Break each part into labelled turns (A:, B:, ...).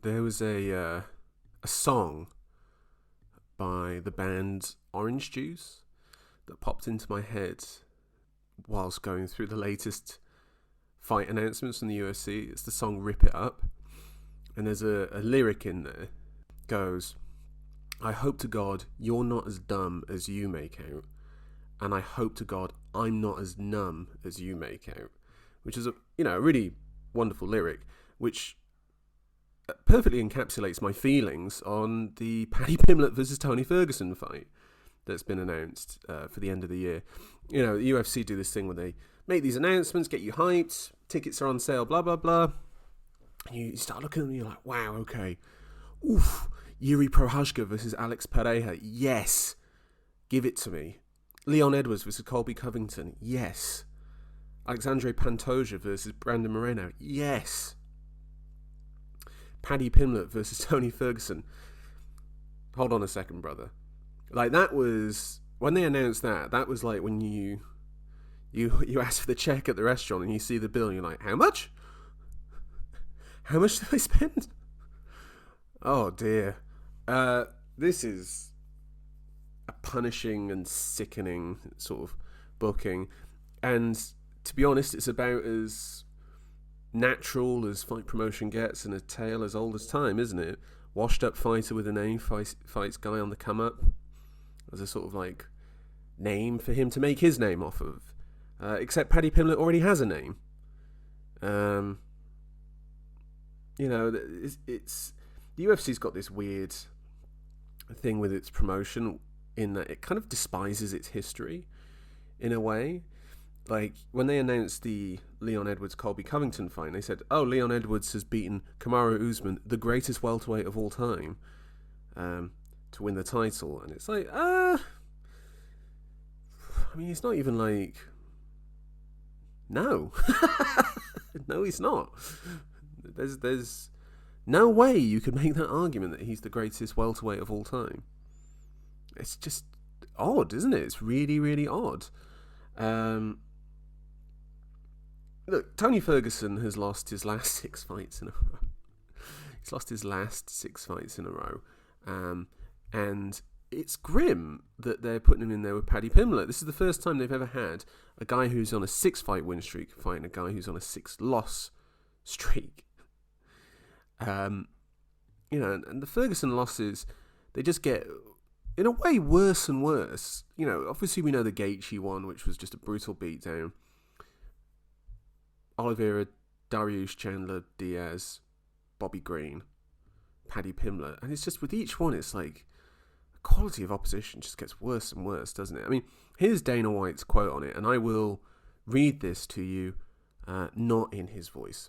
A: There was a song by the band Orange Juice that popped into my head whilst going through the latest fight announcements from the UFC. It's the song "Rip It Up," and there's a lyric in there. Goes, "I hope to God you're not as dumb as you make out, and I hope to God I'm not as numb as you make out," which is a really wonderful lyric, which perfectly encapsulates my feelings on the Paddy Pimblett versus Tony Ferguson fight that's been announced for the end of the year. The UFC do this thing where they make these announcements, get you hyped, tickets are on sale, blah, blah, blah. And you start looking at them and you're like, wow, okay. Oof, Yuri Prohashka versus Alex Pereira, yes. Give it to me. Leon Edwards versus Colby Covington, yes. Alexandre Pantoja versus Brandon Moreno, yes. Paddy Pimblett versus Tony Ferguson. Hold on a second, brother. Like, that was, when they announced that was like when you ask for the check at the restaurant and you see the bill and you're like, how much? How much did I spend? Oh dear. This is a punishing and sickening sort of booking. And to be honest, it's about as natural as fight promotion gets and a tale as old as time, isn't it? Washed up fighter with a name fights guy on the come up. As a sort of like name for him to make his name off of. Except Paddy Pimblett already has a name. It's the UFC's got this weird thing with its promotion in that it kind of despises its history in a way. Like, when they announced the Leon Edwards-Colby Covington fight, they said, oh, Leon Edwards has beaten Kamaru Usman, the greatest welterweight of all time, to win the title. And it's like, it's not even like, no. No, he's not. There's no way you could make that argument that he's the greatest welterweight of all time. It's just odd, isn't it? It's really, really odd. Look, Tony Ferguson has lost his last 6 fights in a row. He's lost his last 6 fights in a row. And it's grim that they're putting him in there with Paddy Pimblett. This is the first time they've ever had a guy who's on a 6-fight win streak fighting a guy who's on a 6-loss streak. And the Ferguson losses, they just get, in a way, worse and worse. Obviously we know the Gaethje one, which was just a brutal beatdown. Oliveira, Dariush, Chandler, Diaz, Bobby Green, Paddy Pimblett. And it's just, with each one, it's like, the quality of opposition just gets worse and worse, doesn't it? I mean, here's Dana White's quote on it, and I will read this to you, not in his voice.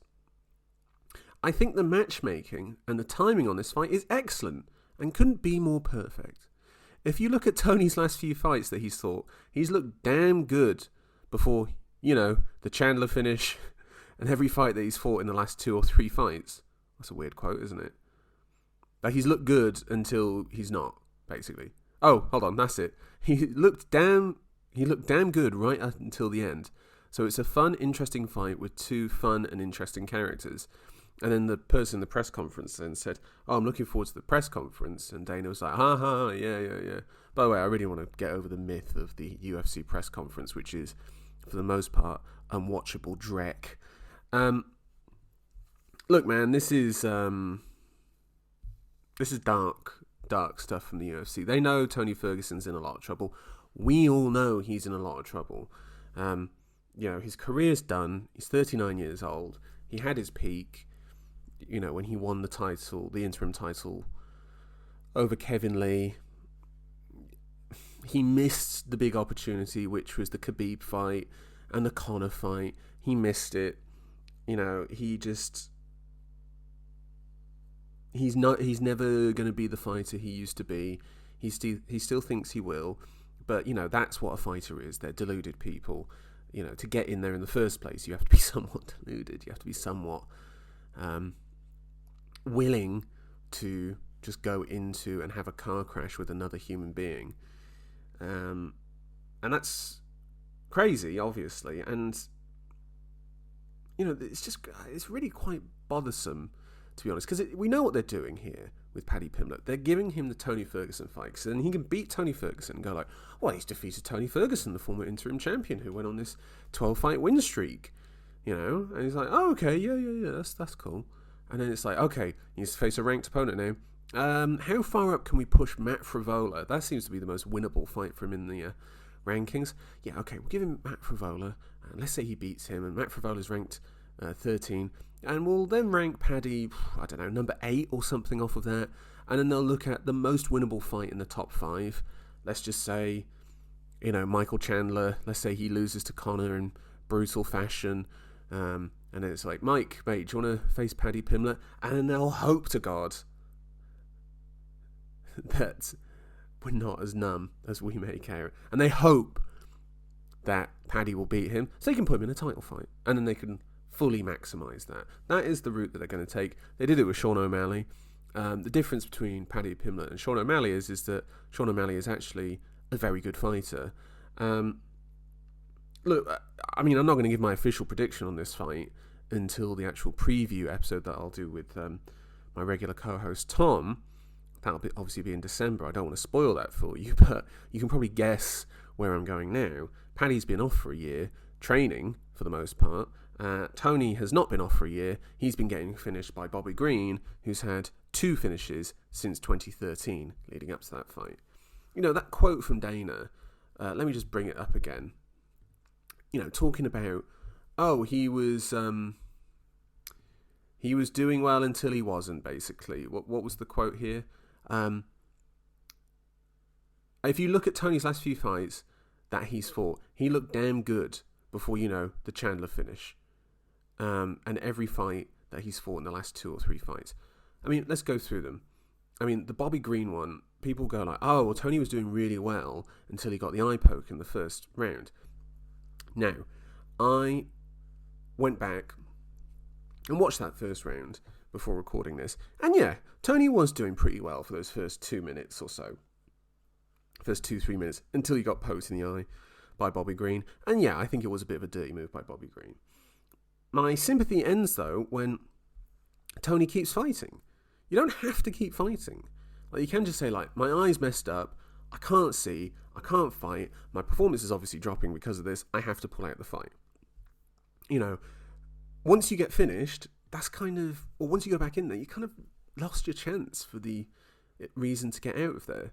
A: "I think the matchmaking and the timing on this fight is excellent and couldn't be more perfect. If you look at Tony's last few fights that he's fought, he's looked damn good before, the Chandler finish and every fight that he's fought in the last 2 or 3 fights." That's a weird quote, isn't it? Like, he's looked good until he's not, basically. Oh, hold on, that's it. He looked damn good right up until the end. So it's a fun, interesting fight with 2 fun and interesting characters. And then the person in the press conference then said, "Oh, I'm looking forward to the press conference." And Dana was like, yeah. By the way, I really want to get over the myth of the UFC press conference, which is, for the most part, unwatchable dreck. Look, man, this is dark stuff from the UFC. They know Tony Ferguson's in a lot of trouble. We all know he's in a lot of trouble. His career's done. He's 39 years old. He had his peak, when he won the interim title over Kevin Lee. He missed the big opportunity, which was the Khabib fight and the Conor fight. He missed it. He's never going to be the fighter he used to be. He still thinks he will, but that's what a fighter is. They're deluded people. To get in there in the first place, you have to be somewhat deluded. You have to be somewhat willing to just go into and have a car crash with another human being. And that's crazy, obviously. And, it's really quite bothersome to be honest, because we know what they're doing here with Paddy Pimblett. They're giving him the Tony Ferguson fight, so then he can beat Tony Ferguson and go like, well, he's defeated Tony Ferguson, the former interim champion who went on this 12-fight win streak, and he's like, oh, okay, yeah, that's cool. And then it's like, okay, he needs to face a ranked opponent now. How far up can we push Matt Frivola? That seems to be the most winnable fight for him in the rankings. Yeah, okay, we'll give him Matt Frivola, and let's say he beats him, and Matt Frivola's ranked 13, and we'll then rank Paddy, I don't know, number 8 or something off of that, and then they'll look at the most winnable fight in the top 5. Let's just say, Michael Chandler, let's say he loses to Conor in brutal fashion, and then it's like, Mike, mate, do you want to face Paddy Pimblett? And then they'll hope to God that we're not as numb as we make out. And they hope that Paddy will beat him so they can put him in a title fight. And then they can fully maximise that. That is the route that they're going to take. They did it with Sean O'Malley. The difference between Paddy Pimblett and Sean O'Malley is that Sean O'Malley is actually a very good fighter. Look, I mean, I'm not going to give my official prediction on this fight until the actual preview episode that I'll do with my regular co-host Tom. That'll obviously be in December. I don't want to spoil that for you, but you can probably guess where I'm going now. Paddy's been off for a year, training for the most part. Tony has not been off for a year. He's been getting finished by Bobby Green, who's had 2 finishes since 2013, leading up to that fight. That quote from Dana, let me just bring it up again. Talking about, he was doing well until he wasn't, basically. What was the quote here? If you look at Tony's last few fights that he's fought, he looked damn good before, the Chandler finish. And every fight that he's fought in the last 2 or 3 fights. I mean, let's go through them. I mean, the Bobby Green one, people go like, oh, well, Tony was doing really well until he got the eye poke in the first round. Now, I went back and watched that first round before recording this. And yeah, Tony was doing pretty well for those first 2 minutes or so. First 2-3 minutes until he got poked in the eye by Bobby Green. And yeah, I think it was a bit of a dirty move by Bobby Green. My sympathy ends, though, when Tony keeps fighting. You don't have to keep fighting. Like, you can just say, like, my eye's messed up, I can't see, I can't fight, my performance is obviously dropping because of this, I have to pull out the fight. Once you get finished, that's kind of, or once you go back in there, you kind of lost your chance for the reason to get out of there.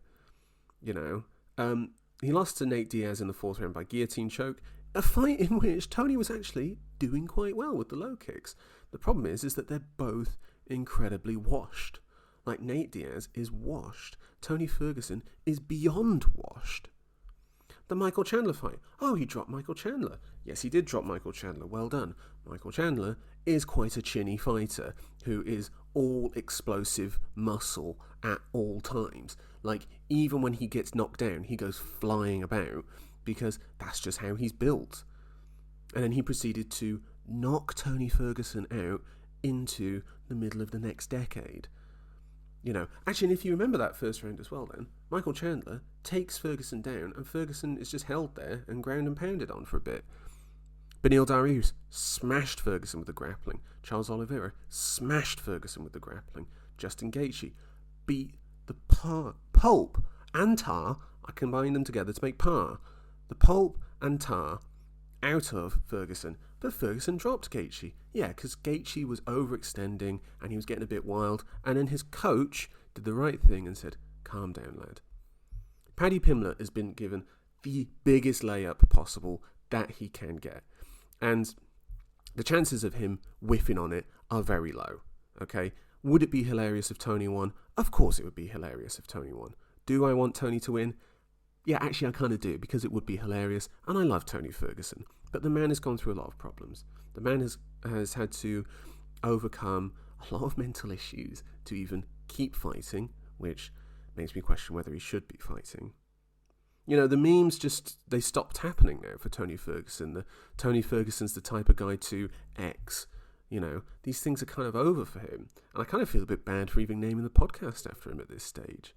A: He lost to Nate Diaz in the 4th round by guillotine choke, a fight in which Tony was actually doing quite well with the low kicks. The problem is that they're both incredibly washed. Like, Nate Diaz is washed. Tony Ferguson is beyond washed. The Michael Chandler fight. Oh, he dropped Michael Chandler. Yes, he did drop Michael Chandler. Well done. Michael Chandler is quite a chinny fighter who is all explosive muscle at all times. Like, even when he gets knocked down, he goes flying about because that's just how he's built. And then he proceeded to knock Tony Ferguson out into the middle of the next decade. Actually, if you remember that first round as well, then Michael Chandler takes Ferguson down, and Ferguson is just held there and ground and pounded on for a bit. Beneil Dariush smashed Ferguson with the grappling. Charles Oliveira smashed Ferguson with the grappling. Justin Gaethje beat the pulp and tar. I combined them together to make par. The pulp and tar out of Ferguson, but Ferguson dropped Gaethje. Yeah, because Gaethje was overextending and he was getting a bit wild, and then his coach did the right thing and said, calm down, lad. Paddy Pimblett has been given the biggest layup possible that he can get, and the chances of him whiffing on it are very low, okay? Would it be hilarious if Tony won? Of course it would be hilarious if Tony won. Do I want Tony to win? Yeah, actually I kind of do, because it would be hilarious, and I love Tony Ferguson. But the man has gone through a lot of problems. The man has had to overcome a lot of mental issues to even keep fighting, which makes me question whether he should be fighting. The memes they stopped happening now for Tony Ferguson. Tony Ferguson's the type of guy to X. These things are kind of over for him. And I kind of feel a bit bad for even naming the podcast after him at this stage.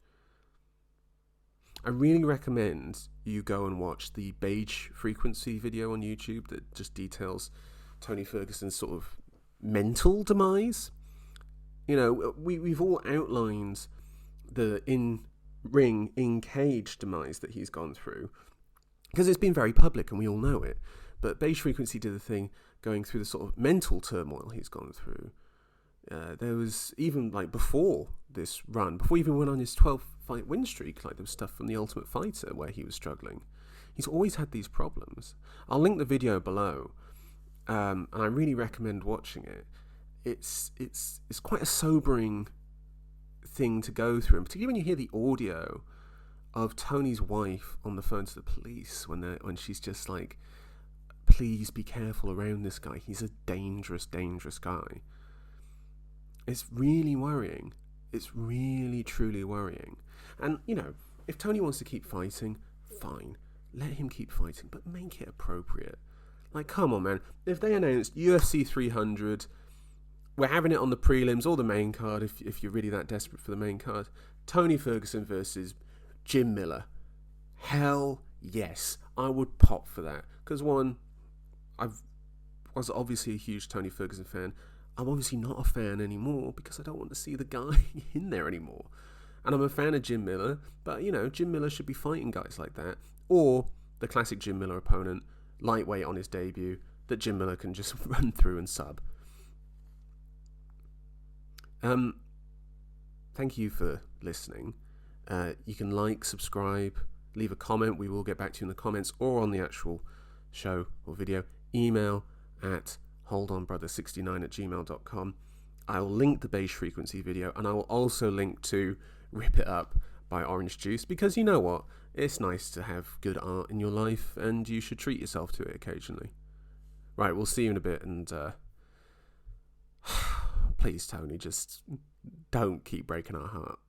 A: I really recommend you go and watch the Beige Frequency video on YouTube that just details Tony Ferguson's sort of mental demise. You know, we've all outlined the in-ring, in-cage demise that he's gone through, because it's been very public and we all know it. But Beige Frequency did the thing going through the sort of mental turmoil he's gone through. There was, even like before this run, before he even went on his 12-fight win streak, like there was stuff from The Ultimate Fighter where he was struggling. He's always had these problems. I'll link the video below, and I really recommend watching it. It's quite a sobering thing to go through, and particularly when you hear the audio of Tony's wife on the phone to the police when she's just like, please be careful around this guy. He's a dangerous, dangerous guy. It's really worrying. It's really, truly worrying. And, you know, if Tony wants to keep fighting, fine. Let him keep fighting, but make it appropriate. Like, come on, man. If they announced UFC 300, we're having it on the prelims or the main card, if you're really that desperate for the main card, Tony Ferguson versus Jim Miller. Hell yes. I would pop for that. Because, one, I was obviously a huge Tony Ferguson fan. I'm obviously not a fan anymore because I don't want to see the guy in there anymore. And I'm a fan of Jim Miller, but, you know, Jim Miller should be fighting guys like that. Or the classic Jim Miller opponent, lightweight on his debut, that Jim Miller can just run through and sub. Thank you for listening. You can like, subscribe, leave a comment. We will get back to you in the comments or on the actual show or video. Email at holdonbrother69@gmail.com. I'll link the Beige Frequency video, and I will also link to Rip It Up by Orange Juice, because you know what? It's nice to have good art in your life, and you should treat yourself to it occasionally. Right, we'll see you in a bit, and please, Tony, just don't keep breaking our heart.